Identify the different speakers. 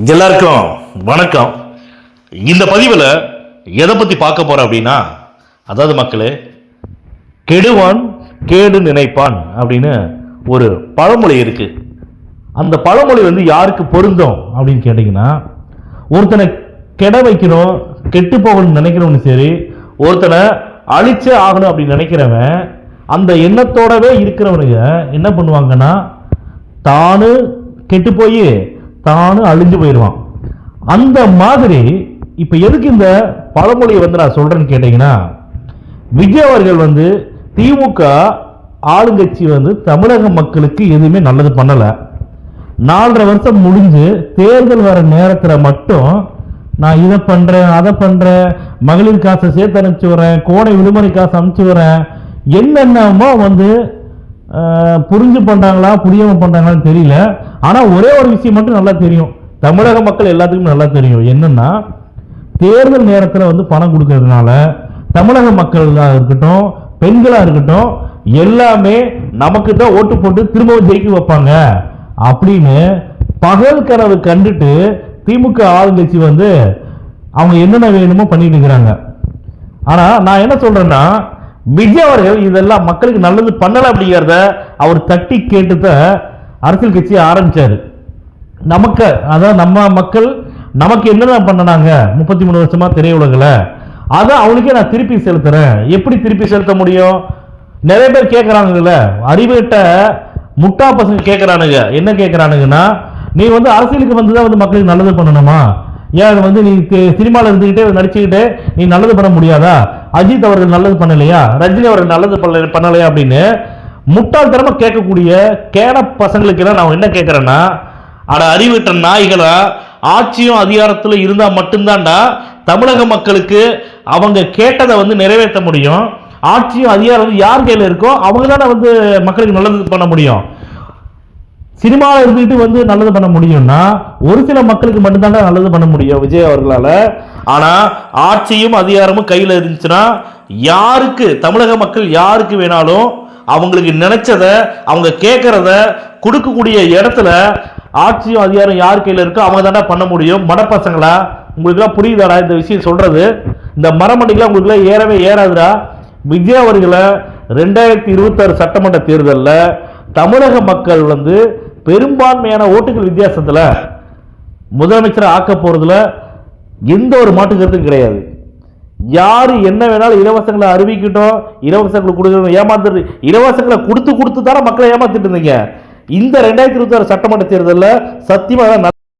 Speaker 1: எல்லாருக்கும் வணக்கம். இந்த பதிவில் எதை பற்றி பார்க்க போகிறோம் அப்படின்னா, அதாவது மக்களே, கெடுவான் கேடு நினைப்பான் அப்படின்னு ஒரு பழமொழி இருக்கு. அந்த பழமொழி யாருக்கு பொருந்தும் அப்படின்னு கேட்டிங்கன்னா, ஒருத்தனை கெட வைக்கணும், கெட்டு போகணும்னு நினைக்கிறவனு சரி, ஒருத்தனை அழிச்சே ஆகணும் அப்படின்னு நினைக்கிறவன் அந்த எண்ணத்தோடவே இருக்கிறவனுங்க என்ன பண்ணுவாங்கன்னா, தானு கெட்டு போய் தானு அழிஞ்சு போயிடுவான். அந்த மாதிரி இப்ப எதுக்கு இந்த பழமொழியை நான் சொல்றேன்னு கேட்டீங்கன்னா, விஜய் அவர்கள் திமுக ஆளுங்கட்சி தமிழக மக்களுக்கு எதுவுமே நல்லது பண்ணல. 4.5 வருஷம் முடிஞ்சு தேர்தல் வர நேரத்தில் மட்டும் நான் இதை பண்றேன், அதை பண்றேன், மகளிர் காசை சேர்த்து அனுப்பிச்சு வரேன், கோடை விடுமுறை காசு அனுப்பிச்சு வரேன், என்னென்னமோ புரிஞ்சு பண்றாங்களா புரியாம பண்றாங்களான்னு தெரியல. ஆனா ஒரே ஒரு விஷயம் மட்டும் நல்லா தெரியும், தமிழக மக்கள் எல்லாத்துக்கும் நல்லா தெரியும். என்னன்னா, தேர்தல் நேரத்தில் பணம் கொடுக்கறதுனால தமிழக மக்களா இருக்கட்டும், பெண்களா இருக்கட்டும், எல்லாமே நமக்கு தான் ஓட்டு போட்டு திரும்பவும் ஜெயிக்க வைப்பாங்க அப்படின்னு பகல் கனவு கண்டுட்டு திமுக ஆளுங்கட்சி அவங்க என்னென்ன வேணுமோ பண்ணிட்டு இருக்கிறாங்க. ஆனா நான் என்ன சொல்றேன்னா, விஜய் அவர்கள் இதெல்லாம் மக்களுக்கு நல்லது பண்ணல அப்படிங்கிறத அவர் தட்டி கேட்டுத அரசியல் கட்சியை ஆரம்பிச்சாரு. நமக்கு அதாவது நம்ம மக்கள் நமக்கு என்னென்ன பண்ணனாங்க 33 வருஷமா திரையுலகில், அதை அவனுக்கே நான் திருப்பி செலுத்துறேன். எப்படி திருப்பி செலுத்த முடியும்? நிறைய பேர் கேட்கறாங்கல்ல, அறிவிட்ட முட்டா பசங்க கேட்கறானுங்க. என்ன கேட்கறானுங்கன்னா, நீ அரசியலுக்கு வந்துதான் மக்களுக்கு நல்லது பண்ணணுமா? ஏன் நீ சினிமாவில் இருந்துகிட்டே நடிச்சுக்கிட்டே நீ நல்லது பண்ண முடியாதா? அஜித் அவர்கள் நல்லது பண்ணலையா? ரஜினி அவர்கள் நல்லது பண்ணலையா அப்படின்னு முட்டாள்தனமா கேட்கக்கூடிய கேட பசங்களுக்கு எல்லாம் நான் என்ன கேட்கிறேன்னா, அட அறிவிட்ட நாய்களா, ஆட்சியும் அதிகாரத்தில் இருந்தா மட்டும்தான்டா தமிழக மக்களுக்கு அவங்க கேட்டதை நிறைவேற்ற முடியும். ஆட்சியும் அதிகாரம் யார் கையில் இருக்கோ அவங்க தானே மக்களுக்கு நல்லது பண்ண முடியும். சினிமாவில் இருந்துட்டு நல்லது பண்ண முடியும்னா ஒரு சில மக்களுக்கு மட்டும்தான் நல்லது பண்ண முடியும் விஜய் அவர்களால. ஆனா ஆட்சியும் அதிகாரமும் கையில் இருந்துச்சுன்னா யாருக்கு, தமிழக மக்கள் யாருக்கு வேணாலும் அவங்களுக்கு நினைச்சத அவங்க கேட்கறத கொடுக்கக்கூடிய இடத்துல ஆட்சியும் அதிகாரம் யார் கையில் இருக்கோ அவங்க தானே பண்ண முடியும். மடப்பசங்களா, உங்களுக்குலாம் புரியுதாடா இந்த விஷயம் சொல்றது? இந்த மரமண்டிகளாம் உங்களுக்குலாம் ஏறவே ஏறாதுடா. விஜய் அவர்களை 2026 சட்டமன்ற தேர்தலில் தமிழக மக்கள் பெரும்பான்மையான ஓட்டுகள் வித்தியாசத்தில் முதலமைச்சரை ஆக்க போறதுல எந்த ஒரு மாற்று கருத்தும் கிடையாது. யாரு என்ன வேணாலும் இலவசங்களை அறிவிக்கட்டும், இலவசங்களை கொடுக்கணும், ஏமாத்து இலவசங்களை கொடுத்து தானே மக்களை ஏமாத்திட்டு இருந்தீங்க. இந்த 2026 சட்டமன்ற தேர்தலில் சத்தியமாக